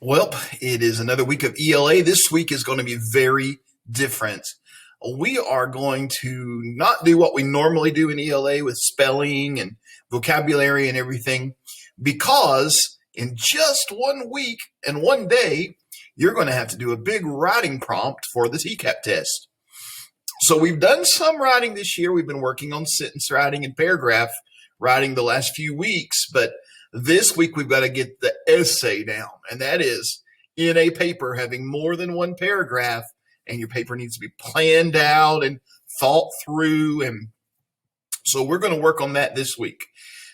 Well, it is another week of ELA. This week is going to be very different. We are going to not do what we normally do in ELA with spelling and vocabulary and everything, because in just 1 week and 1 day, you're going to have to do a big writing prompt for the TCAP test. So we've done some writing this year. We've been working on sentence writing and paragraph writing the last few weeks, but this week we've got to get the essay down, and that is in a paper having more than one paragraph, and your paper needs to be planned out and thought through. And so we're going to work on that this week.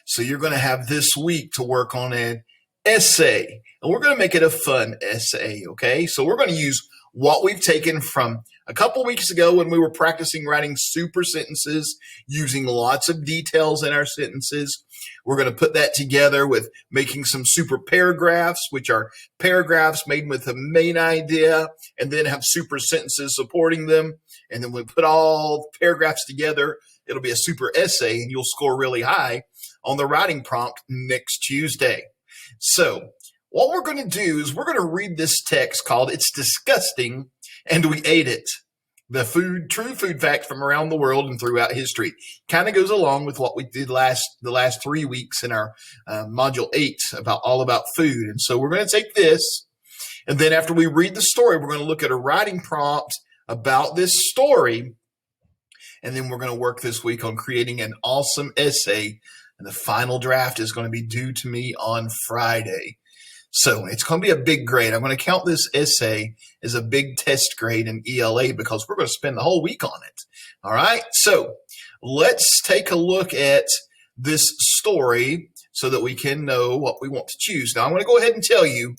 So you're going to have this week to work on an essay, and we're going to make it a fun essay, okay? So we're going to use what we've taken from a couple weeks ago when we were practicing writing super sentences, using lots of details in our sentences. We're going to put that together with making some super paragraphs, which are paragraphs made with a main idea and then have super sentences supporting them. And then we put all the paragraphs together. It'll be a super essay, and you'll score really high on the writing prompt next Tuesday. So what we're going to do is we're going to read this text called "It's Disgusting and We Ate It." True food facts from around the world and throughout history. Kind of goes along with what we did the last 3 weeks in our module 8 all about food. And so we're going to take this, and then after we read the story, we're going to look at a writing prompt about this story, and then we're going to work this week on creating an awesome essay. And the final draft is going to be due to me on Friday. So it's going to be a big grade. I'm going to count this essay as a big test grade in ELA because we're going to spend the whole week on it. All right. So let's take a look at this story so that we can know what we want to choose. Now, I'm going to go ahead and tell you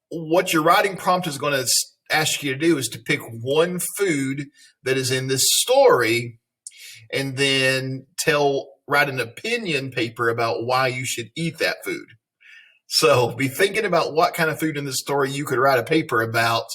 what your writing prompt is going to ask you to do is to pick one food that is in this story and then write an opinion paper about why you should eat that food. So be thinking about what kind of food in this story you could write a paper about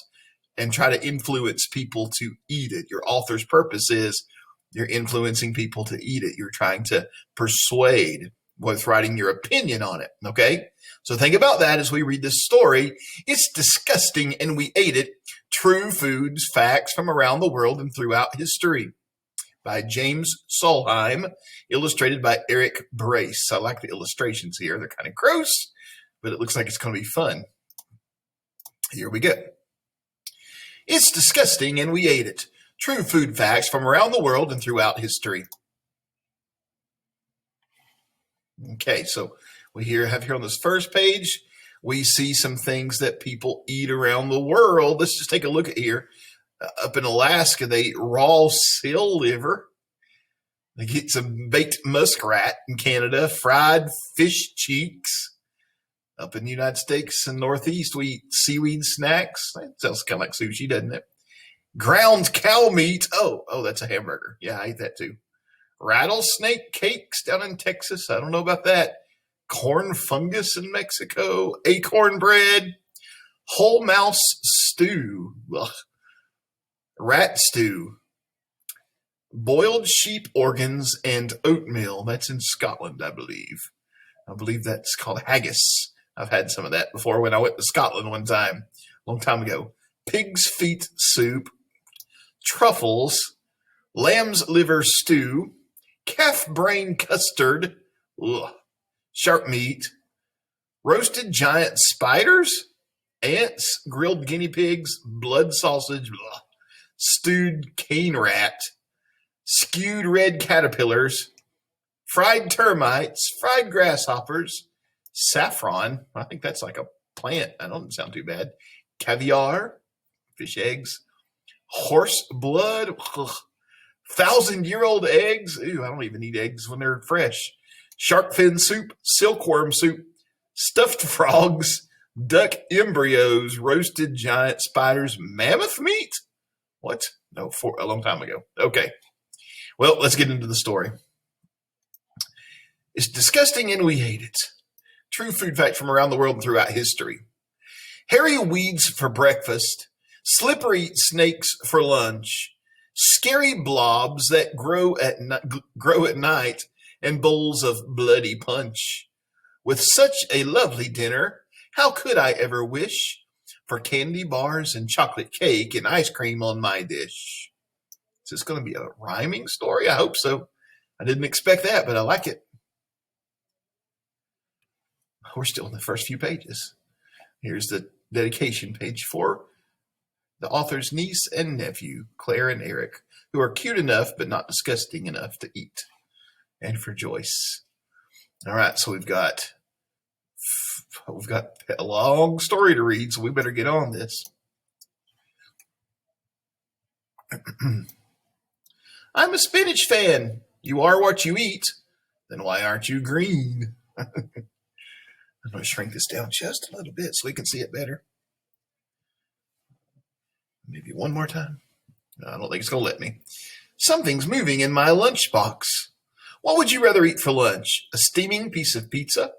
and try to influence people to eat it. Your author's purpose is you're influencing people to eat it. You're trying to persuade with writing your opinion on it. Okay. So think about that as we read this story. It's disgusting and we ate it. True foods, facts from around the world and throughout history. By James Solheim, illustrated by Eric Brace. I like the illustrations here. They're kind of gross, but it looks like it's going to be fun. Here we go. It's disgusting and we ate it. True food facts from around the world and throughout history. Okay, so we have here on this first page, we see some things that people eat around the world. Let's just take a look at here. Up in Alaska, they eat raw seal liver. They get some baked muskrat in Canada, fried fish cheeks. Up in the United States and Northeast, we eat seaweed snacks. That sounds kind of like sushi, doesn't it? Ground cow meat. Oh, that's a hamburger. Yeah, I ate that too. Rattlesnake cakes down in Texas. I don't know about that. Corn fungus in Mexico. Acorn bread. Whole mouse stew. Ugh. Rat stew. Boiled sheep organs and oatmeal. That's in Scotland, I believe. I believe that's called haggis. I've had some of that before when I went to Scotland one time, a long time ago. Pig's feet soup, truffles, lamb's liver stew, calf brain custard, shark meat, roasted giant spiders, ants, grilled guinea pigs, blood sausage, stewed cane rat, skewed red caterpillars, fried termites, fried grasshoppers, saffron. I think that's like a plant. That doesn't sound too bad. Caviar, fish eggs, horse blood, 1,000-year-old eggs. Ooh, I don't even eat eggs when they're fresh. Shark fin soup, silkworm soup, stuffed frogs, duck embryos, roasted giant spiders, mammoth meat. What? No, a long time ago. Okay. Well, let's get into the story. It's disgusting and we ate it. True food facts from around the world and throughout history. Hairy weeds for breakfast, slippery snakes for lunch, scary blobs that grow at night, and bowls of bloody punch. With such a lovely dinner, How could I ever wish for candy bars and chocolate cake and ice cream on my dish? Is this going to be a rhyming story? I hope so. I didn't expect that, but I like it. We're still in the first few pages. Here's the dedication page for the author's niece and nephew, Claire and Eric, who are cute enough but not disgusting enough to eat. And for Joyce. All right, so we've got a long story to read, so we better get on this. I'm a spinach fan. You are what you eat. Then why aren't you green? I'm going to shrink this down just a little bit so we can see it better. Maybe one more time. No, I don't think it's going to let me. Something's moving in my lunchbox. What would you rather eat for lunch? A steaming piece of pizza?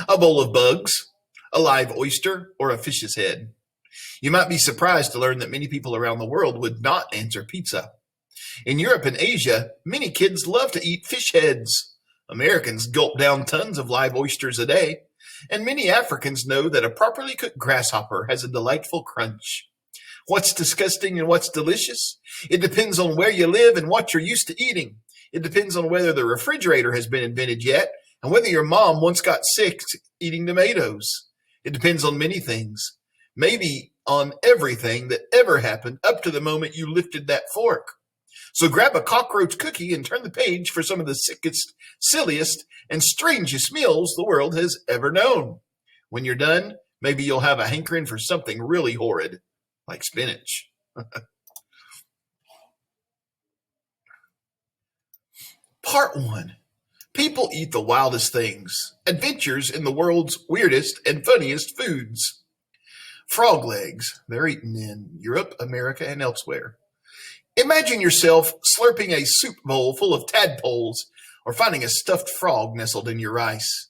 A bowl of bugs? A live oyster? Or a fish's head? You might be surprised to learn that many people around the world would not answer pizza. In Europe and Asia, many kids love to eat fish heads. Americans gulp down tons of live oysters a day. And many Africans know that a properly cooked grasshopper has a delightful crunch. What's disgusting and what's delicious? It depends on where you live and what you're used to eating. It depends on whether the refrigerator has been invented yet and whether your mom once got sick eating tomatoes. It depends on many things. Maybe on everything that ever happened up to the moment you lifted that fork. So grab a cockroach cookie and turn the page for some of the sickest, silliest, and strangest meals the world has ever known. When you're done, maybe you'll have a hankering for something really horrid, like spinach. Part 1. People eat the wildest things. Adventures in the world's weirdest and funniest foods. Frog legs. They're eaten in Europe, America, and elsewhere. Imagine yourself slurping a soup bowl full of tadpoles or finding a stuffed frog nestled in your rice.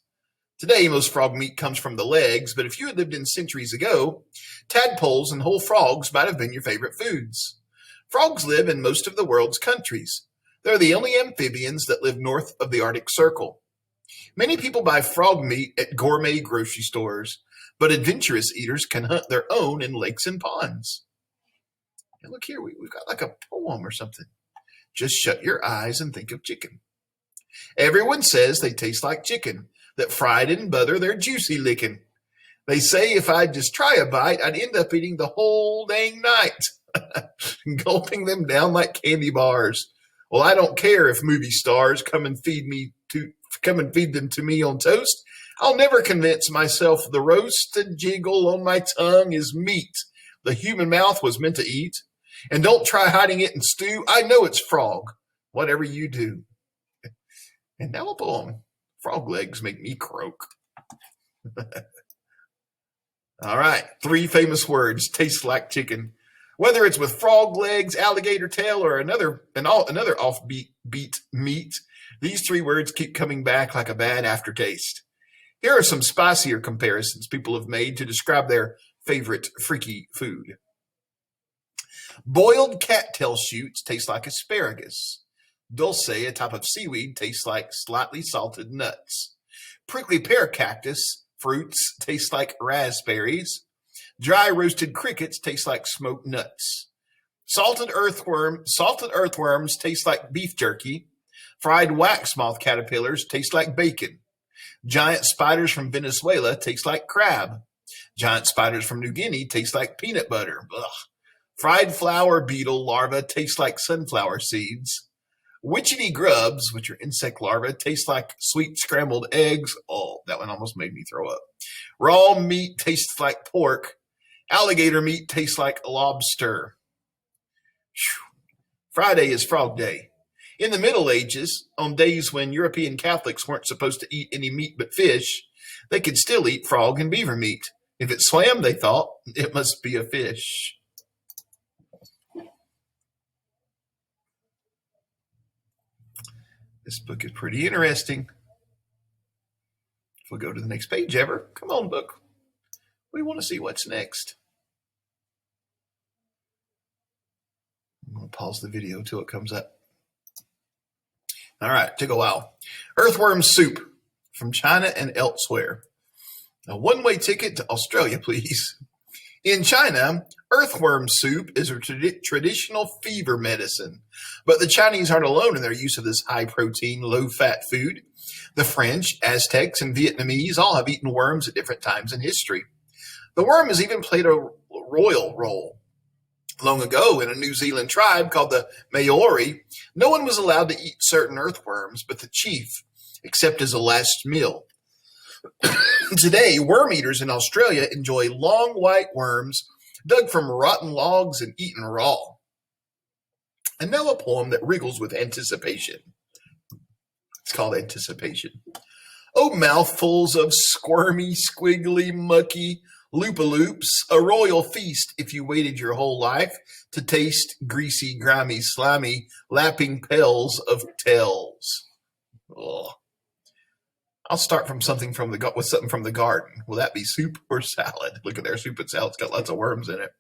Today, most frog meat comes from the legs, but if you had lived in centuries ago, tadpoles and whole frogs might have been your favorite foods. Frogs live in most of the world's countries. They're the only amphibians that live north of the Arctic Circle. Many people buy frog meat at gourmet grocery stores, but adventurous eaters can hunt their own in lakes and ponds. And look here, we've got like a poem or something. Just shut your eyes and think of chicken. Everyone says they taste like chicken, that fried in butter they're juicy licking. They say if I'd just try a bite, I'd end up eating the whole dang night, gulping them down like candy bars. Well, I don't care if movie stars come and feed them to me on toast. I'll never convince myself the roasted jiggle on my tongue is meat the human mouth was meant to eat. And don't try hiding it in stew. I know it's frog, whatever you do. And now a poem. Frog legs make me croak. All right. 3 famous words taste like chicken. Whether it's with frog legs, alligator tail, or another offbeat meat, these 3 words keep coming back like a bad aftertaste. Here are some spicier comparisons people have made to describe their favorite freaky food. Boiled cattail shoots taste like asparagus. Dulce, a type of seaweed, tastes like slightly salted nuts. Prickly pear cactus fruits taste like raspberries. Dry roasted crickets taste like smoked nuts. Salted earthworms taste like beef jerky. Fried wax moth caterpillars taste like bacon. Giant spiders from Venezuela taste like crab. Giant spiders from New Guinea taste like peanut butter. Ugh. Fried flower beetle larvae taste like sunflower seeds. Witchetty grubs, which are insect larvae, taste like sweet scrambled eggs. Oh, that one almost made me throw up. Raw meat tastes like pork. Alligator meat tastes like lobster. Whew. Friday is Frog Day. In the Middle Ages, on days when European Catholics weren't supposed to eat any meat but fish, they could still eat frog and beaver meat. If it swam, they thought, it must be a fish. This book is pretty interesting. If we go to the next page ever, come on, book. We want to see what's next. I'm going to pause the video till it comes up. All right, took a while. Earthworm soup from China and elsewhere. A one-way ticket to Australia, please. In China, earthworm soup is a traditional fever medicine, but the Chinese aren't alone in their use of this high-protein, low-fat food. The French, Aztecs, and Vietnamese all have eaten worms at different times in history. The worm has even played a royal role. Long ago, in a New Zealand tribe called the Maori, no one was allowed to eat certain earthworms but the chief, except as a last meal. Today, worm eaters in Australia enjoy long white worms dug from rotten logs and eaten raw. And now a poem that wriggles with anticipation. It's called Anticipation. Oh, mouthfuls of squirmy, squiggly, mucky loopaloops, a royal feast if you waited your whole life to taste greasy, grimy, slimy, lapping pells of tails. Ugh. I'll start with something from the garden. Will that be soup or salad? Look at their soup and salad. It's got lots of worms in it.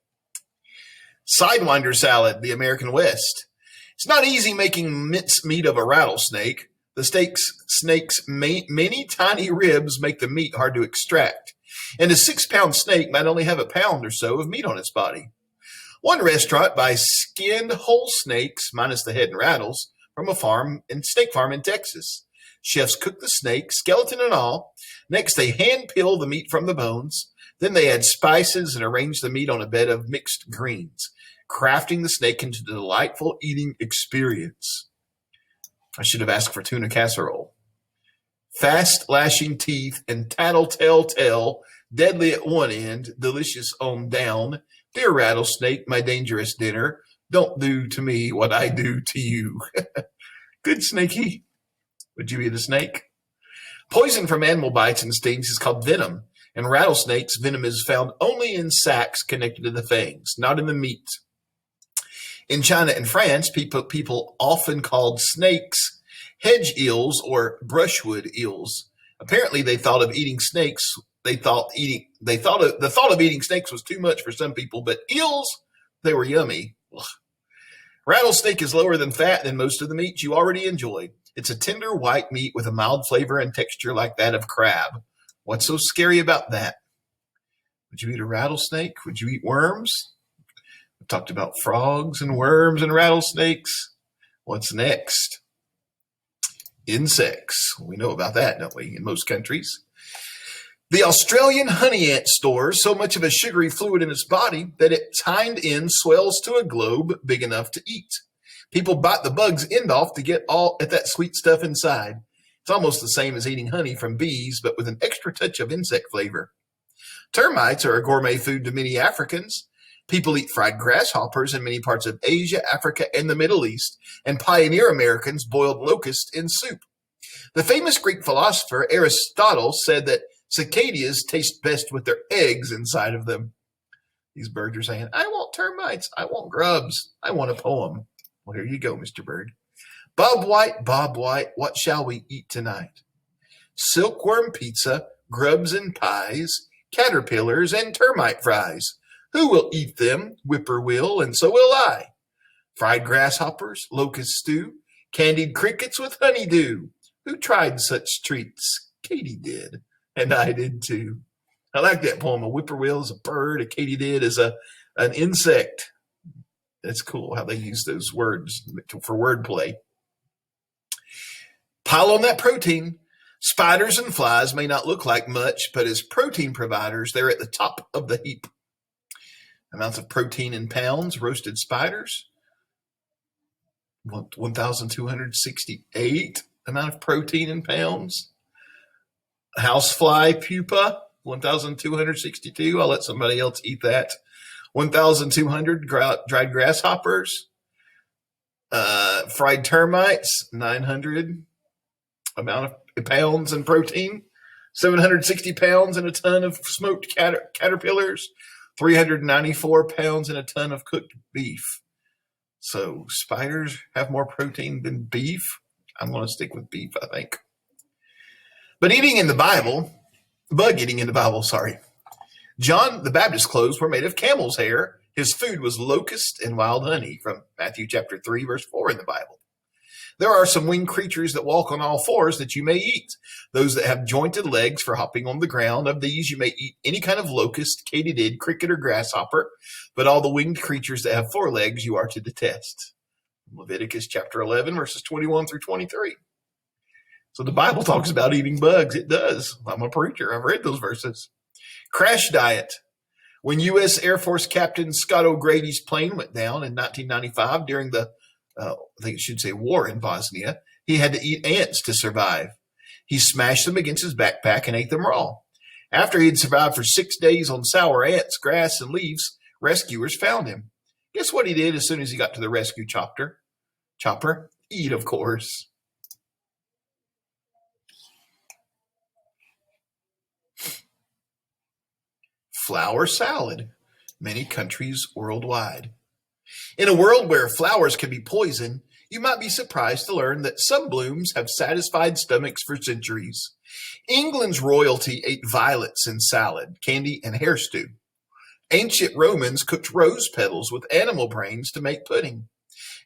Sidewinder salad, the American West. It's not easy making mincemeat of a rattlesnake. The snake's many tiny ribs make the meat hard to extract. And a 6-pound snake might only have a pound or so of meat on its body. One restaurant buys skinned whole snakes, minus the head and rattles, from a snake farm in Texas. Chefs cook the snake, skeleton and all. Next, they hand peel the meat from the bones. Then they add spices and arrange the meat on a bed of mixed greens, crafting the snake into a delightful eating experience. I should have asked for tuna casserole. Fast lashing teeth and tattletale, deadly at one end, delicious on down. Dear rattlesnake, my dangerous dinner, don't do to me what I do to you. Good snakey. Would you eat a snake? Poison from animal bites and stings is called venom. In rattlesnakes, venom is found only in sacs connected to the fangs, not in the meat. In China and France, people often called snakes hedge eels or brushwood eels. Apparently, they thought of eating snakes. The thought of eating snakes was too much for some people, but eels, they were yummy. Ugh. Rattlesnake is lower than fat than most of the meats you already enjoy. It's a tender white meat with a mild flavor and texture like that of crab. What's so scary about that? Would you eat a rattlesnake? Would you eat worms? We talked about frogs and worms and rattlesnakes. What's next? Insects. We know about that, don't we, in most countries? The Australian honey ant stores so much of a sugary fluid in its body that its hind end swells to a globe big enough to eat. People bite the bug's end off to get all at that sweet stuff inside. It's almost the same as eating honey from bees, but with an extra touch of insect flavor. Termites are a gourmet food to many Africans. People eat fried grasshoppers in many parts of Asia, Africa, and the Middle East, and pioneer Americans boiled locusts in soup. The famous Greek philosopher Aristotle said that cicadas taste best with their eggs inside of them. These birds are saying, I want termites, I want grubs, I want a poem. Well, here you go, Mr. Bird. Bob White, what shall we eat tonight? Silkworm pizza, grubs and pies, caterpillars and termite fries. Who will eat them? Whippoorwill, and so will I. Fried grasshoppers, locust stew, candied crickets with honeydew. Who tried such treats? Katy did, and I did too. I like that poem. A whippoorwill is a bird, a katydid is an insect. That's cool how they use those words for wordplay. Pile on that protein. Spiders and flies may not look like much, but as protein providers, they're at the top of the heap. Amounts of protein in pounds, roasted spiders, 1,268 amount of protein in pounds. Housefly pupa, 1,262. I'll let somebody else eat that. 1,200 dried grasshoppers. Fried termites, 900 amount of pounds in protein. 760 pounds in a ton of smoked caterpillars. 394 pounds in a ton of cooked beef. So spiders have more protein than beef. I'm going to stick with beef, I think. But bug eating in the Bible, John the Baptist's clothes were made of camel's hair. His food was locust and wild honey from Matthew chapter 3, verse 4 in the Bible. There are some winged creatures that walk on all fours that you may eat. Those that have jointed legs for hopping on the ground. Of these you may eat any kind of locust, katydid, cricket, or grasshopper. But all the winged creatures that have 4 legs you are to detest. Leviticus chapter 11, verses 21 through 23. So the Bible talks about eating bugs. It does. I'm a preacher. I've read those verses. Crash diet. When U.S. Air Force Captain Scott O'Grady's plane went down in 1995 during the, I think it should say war in Bosnia, he had to eat ants to survive. He smashed them against his backpack and ate them raw. After he had survived for 6 days on sour ants, grass, and leaves, rescuers found him. Guess what he did as soon as he got to the rescue chopper? Eat, of course. Flower salad. Many countries worldwide. In a world where flowers can be poison, you might be surprised to learn that some blooms have satisfied stomachs for centuries. England's royalty ate violets in salad, candy, and hair stew. Ancient Romans cooked rose petals with animal brains to make pudding.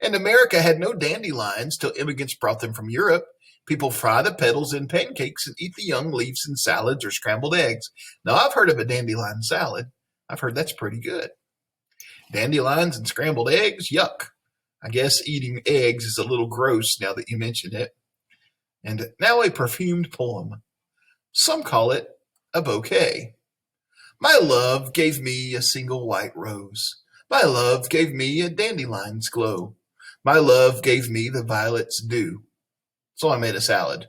And America had no dandelions till immigrants brought them from Europe. People fry the petals in pancakes and eat the young leaves in salads or scrambled eggs. Now, I've heard of a dandelion salad. I've heard that's pretty good. Dandelions and scrambled eggs, yuck. I guess eating eggs is a little gross now that you mention it. And now a perfumed poem. Some call it a bouquet. My love gave me a single white rose. My love gave me a dandelion's glow. My love gave me the violet's dew. So I made a salad.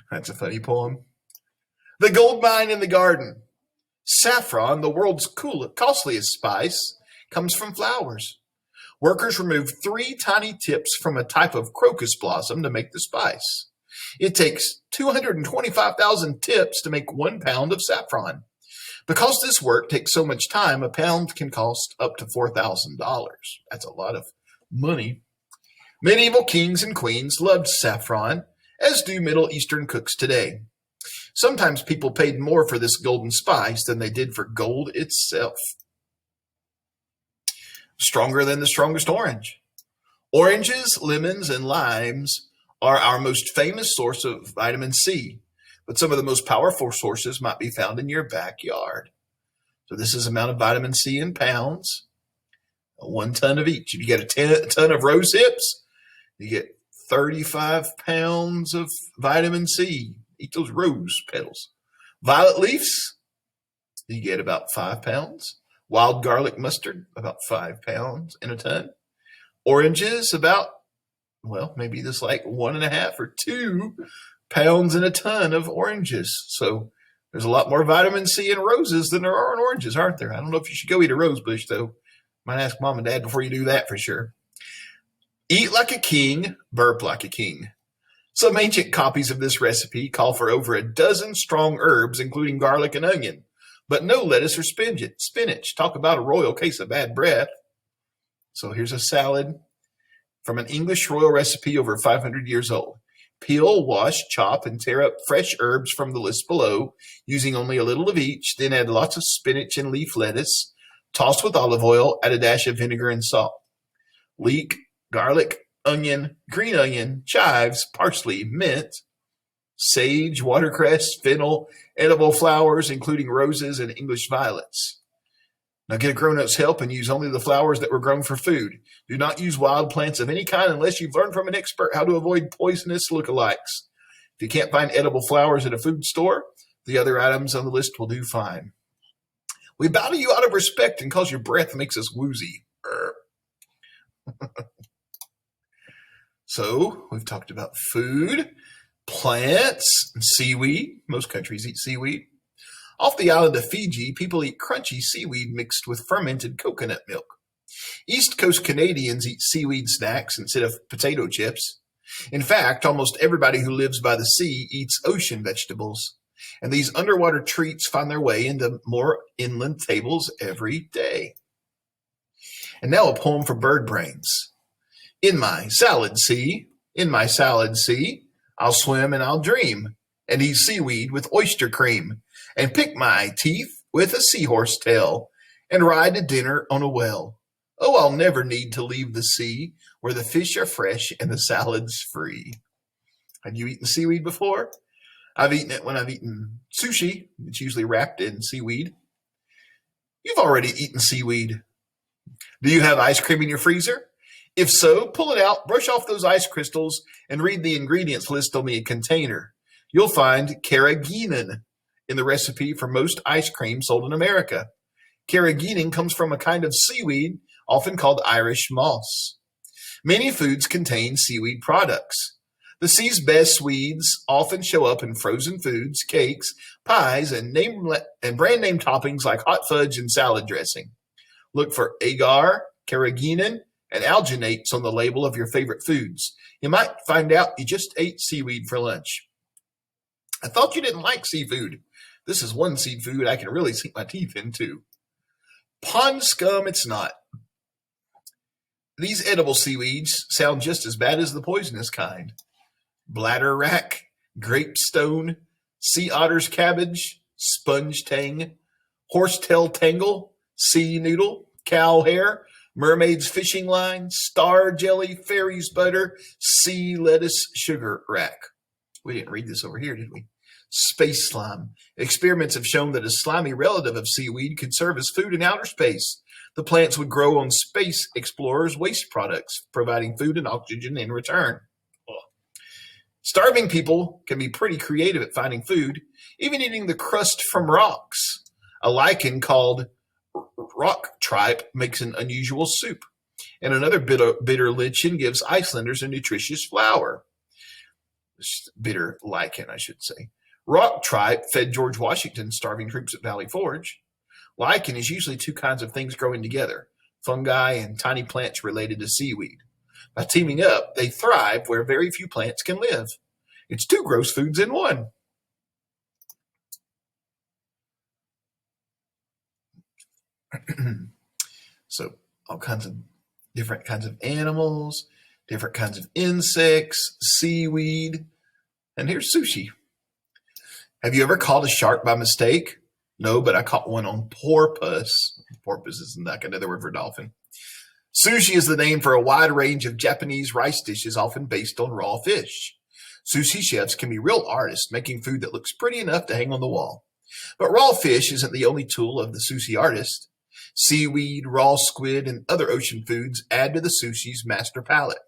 That's a funny poem. The gold mine in the garden. Saffron, the world's costliest spice, comes from flowers. Workers remove 3 tiny tips from a type of crocus blossom to make the spice. It takes 225,000 tips to make 1 pound of saffron. Because this work takes so much time, a pound can cost up to $4,000. That's a lot of money. Medieval kings and queens loved saffron, as do Middle Eastern cooks today. Sometimes people paid more for this golden spice than they did for gold itself. Stronger than the strongest orange. Oranges, lemons, and limes are our most famous source of vitamin C, but some of the most powerful sources might be found in your backyard. So this is the amount of vitamin C in pounds, 1 ton of each. If you get a ton of rose hips, you get 35 pounds of vitamin C. Eat those rose petals. Violet leaves, you get about 5 pounds. Wild garlic mustard, about 5 pounds in a ton. Oranges, about, well, maybe this like 1.5 or 2 pounds in a ton of oranges. So there's a lot more vitamin C in roses than there are in oranges, aren't there? I don't know if you should go eat a rose bush, though. Might ask mom and dad before you do that for sure. Eat like a king, burp like a king. Some ancient copies of this recipe call for over a dozen strong herbs, including garlic and onion, but no lettuce or spinach. Talk about a royal case of bad breath. So here's a salad from an English royal recipe over 500 years old. Peel, wash, chop, and tear up fresh herbs from the list below, using only a little of each. Then add lots of spinach and leaf lettuce. Toss with olive oil, add a dash of vinegar and salt. Leek, garlic, onion, green onion, chives, parsley, mint, sage, watercress, fennel, edible flowers, including roses and English violets. Now get a grown-up's help and use only the flowers that were grown for food. Do not use wild plants of any kind unless you've learned from an expert how to avoid poisonous lookalikes. If you can't find edible flowers at a food store, the other items on the list will do fine. We bow to you out of respect and because your breath makes us woozy. So we've talked about food, plants, and seaweed. Most countries eat seaweed. Off the island of Fiji, people eat crunchy seaweed mixed with fermented coconut milk. East Coast Canadians eat seaweed snacks instead of potato chips. In fact, almost everybody who lives by the sea eats ocean vegetables. And these underwater treats find their way into more inland tables every day. And now a poem for bird brains. In my salad sea, I'll swim and I'll dream, and eat seaweed with oyster cream, and pick my teeth with a seahorse tail, and ride to dinner on a whale. Oh, I'll never need to leave the sea where the fish are fresh and the salads free. Have you eaten seaweed before? I've eaten it when I've eaten sushi. It's usually wrapped in seaweed. You've already eaten seaweed. Do you have ice cream in your freezer? If so, pull it out, brush off those ice crystals, and read the ingredients list on the container. You'll find carrageenan in the recipe for most ice cream sold in America. Carrageenan comes from a kind of seaweed, often called Irish moss. Many foods contain seaweed products. The sea's best weeds often show up in frozen foods, cakes, pies, and brand name toppings like hot fudge and salad dressing. Look for agar, carrageenan, and alginates on the label of your favorite foods. You might find out you just ate seaweed for lunch. I thought you didn't like seafood. This is one seafood I can really sink my teeth into. Pond scum, it's not. These edible seaweeds sound just as bad as the poisonous kind. Bladder wrack, grapestone, sea otter's cabbage, sponge tang, horsetail tangle, sea noodle, cow hair, mermaid's fishing line, star jelly, fairy's butter, sea lettuce, sugar rack. We didn't read this over here, did we? Space slime. Experiments have shown that a slimy relative of seaweed could serve as food in outer space. The plants would grow on space explorers' waste products, providing food and oxygen in return. Starving people can be pretty creative at finding food, even eating the crust from rocks. A lichen called rock tripe makes an unusual soup, and another bitter lichen gives Icelanders a nutritious flour. Bitter lichen, I should say. Rock tripe fed George Washington's starving troops at Valley Forge. Lichen is usually two kinds of things growing together, fungi and tiny plants related to seaweed. By teaming up, they thrive where very few plants can live. It's two gross foods in one. So all kinds of different kinds of animals, different kinds of insects, seaweed, and here's sushi. Have you ever caught a shark by mistake? No, but I caught one on porpoise. Porpoise is like another word for dolphin. Sushi is the name for a wide range of Japanese rice dishes, often based on raw fish. Sushi chefs can be real artists, making food that looks pretty enough to hang on the wall. But raw fish isn't the only tool of the sushi artist. Seaweed, raw squid, and other ocean foods add to the sushi's master palette.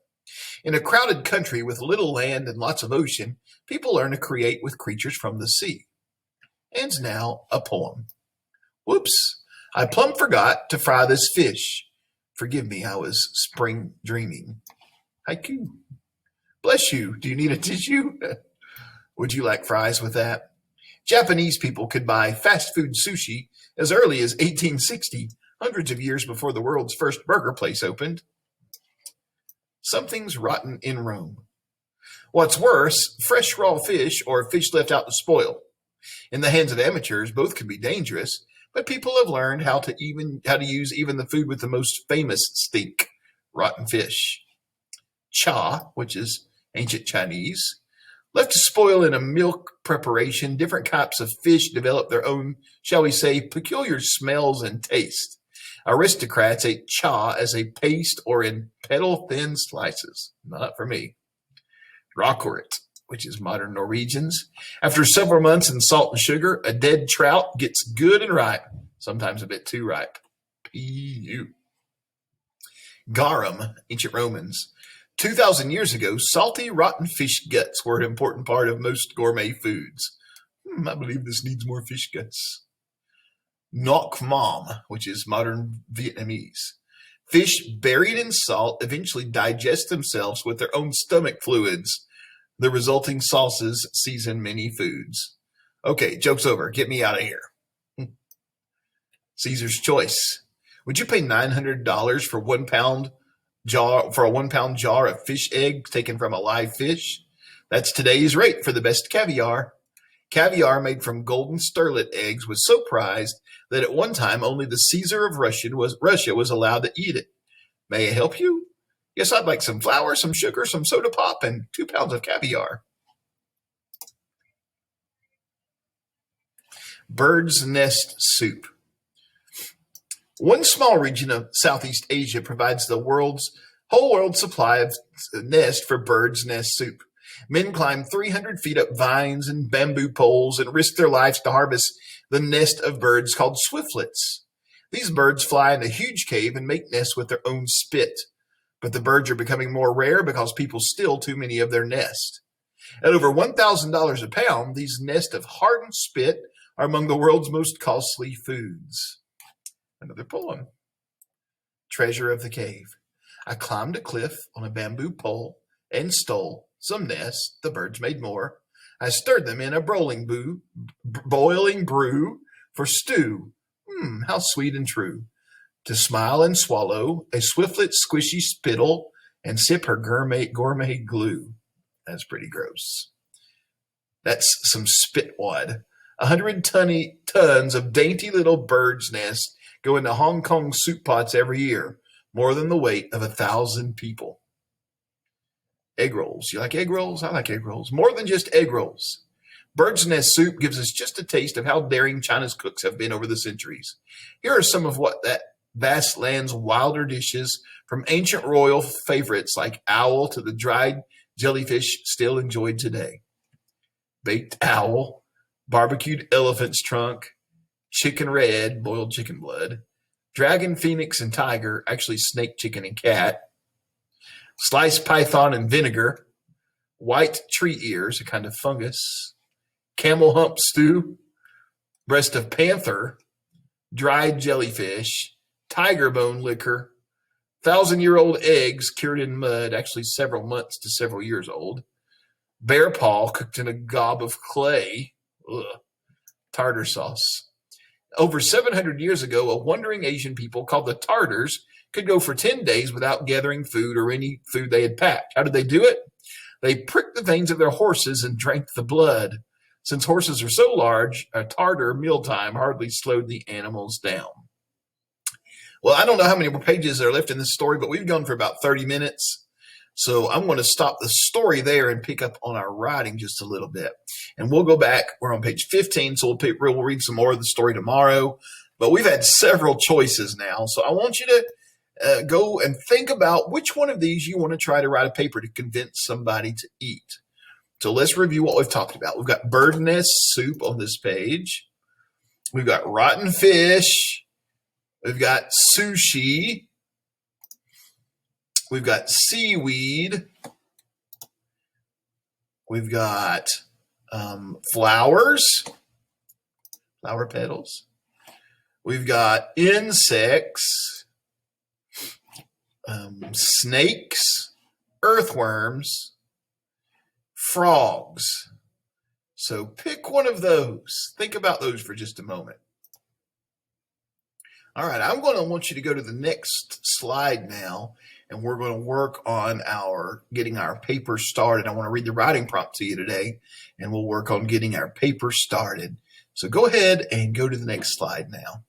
In a crowded country with little land and lots of ocean, people learn to create with creatures from the sea. And now, a poem. Whoops, I plumb forgot to fry this fish. Forgive me, I was spring dreaming. Haiku. Bless you. Do you need a tissue? Would you like fries with that? Japanese people could buy fast food sushi as early as 1860, hundreds of years before the world's first burger place opened. Something's rotten in Rome. What's worse, fresh raw fish or fish left out to spoil. In the hands of amateurs, both can be dangerous, but people have learned how to use even the food with the most famous stink, rotten fish. Cha, which is ancient Chinese, left to spoil in a milk preparation, different types of fish develop their own, shall we say, peculiar smells and taste. Aristocrats ate cha as a paste or in petal-thin slices. Not for me. Rockwort, which is modern Norwegians. After several months in salt and sugar, a dead trout gets good and ripe, sometimes a bit too ripe. P.U. Garum, ancient Romans. 2,000 years ago, salty, rotten fish guts were an important part of most gourmet foods. I believe this needs more fish guts. Nok mam, which is modern Vietnamese. Fish buried in salt eventually digest themselves with their own stomach fluids. The resulting sauces season many foods. Okay, joke's over. Get me out of here. Caesar's choice. Would you pay $900 for a 1 pound jar of fish eggs taken from a live fish? That's today's rate for the best caviar. Caviar made from golden sterlet eggs was so prized that at one time only the Caesar of Russia was allowed to eat it. May I help you? Yes, I'd like some flour, some sugar, some soda pop, and 2 pounds of caviar. Bird's nest soup. One small region of Southeast Asia provides the whole world's supply of nest for birds' nest soup. Men climb 300 feet up vines and bamboo poles and risk their lives to harvest the nest of birds called swiftlets. These birds fly in a huge cave and make nests with their own spit. But the birds are becoming more rare because people steal too many of their nest. At over $1,000 a pound, these nests of hardened spit are among the world's most costly foods. Another poem. Treasure of the cave. I climbed a cliff on a bamboo pole and stole some nests. The birds made more. I stirred them in a boiling brew for stew. How sweet and true. To smile and swallow a swiftlet squishy spittle and sip her gourmet glue. That's pretty gross. That's some spitwad. 100 tons of dainty little birds' nests go into Hong Kong soup pots every year, more than the weight of 1,000 people. Egg rolls. You like egg rolls? I like egg rolls. More than just egg rolls. Bird's nest soup gives us just a taste of how daring China's cooks have been over the centuries. Here are some of what that vast land's wilder dishes, from ancient royal favorites like owl to the dried jellyfish still enjoyed today. Baked owl, barbecued elephant's trunk, chicken red, boiled chicken blood, dragon, phoenix, and tiger, actually snake, chicken, and cat, sliced python and vinegar, white tree ears, a kind of fungus, camel hump stew, breast of panther, dried jellyfish, tiger bone liquor, 1,000-year-old eggs cured in mud, actually several months to several years old, bear paw cooked in a gob of clay, tartar sauce. Over 700 years ago, a wandering Asian people called the Tartars could go for 10 days without gathering food or any food they had packed. How did they do it? They pricked the veins of their horses and drank the blood. Since horses are so large, a Tartar mealtime hardly slowed the animals down. Well, I don't know how many more pages are left in this story, but we've gone for about 30 minutes. So I'm going to stop the story there and pick up on our writing just a little bit. And we'll go back. We're on page 15, so we'll read some more of the story tomorrow. But we've had several choices now. So I want you to go and think about which one of these you want to try to write a paper to convince somebody to eat. So let's review what we've talked about. We've got bird nest soup on this page. We've got rotten fish. We've got sushi. We've got seaweed. We've got flowers, flower petals. We've got insects, snakes, earthworms, frogs. So pick one of those. Think about those for just a moment. All right, I'm going to want you to go to the next slide now, and we're going to work on getting our paper started. I want to read the writing prompt to you today, and we'll work on getting our paper started. So go ahead and go to the next slide now.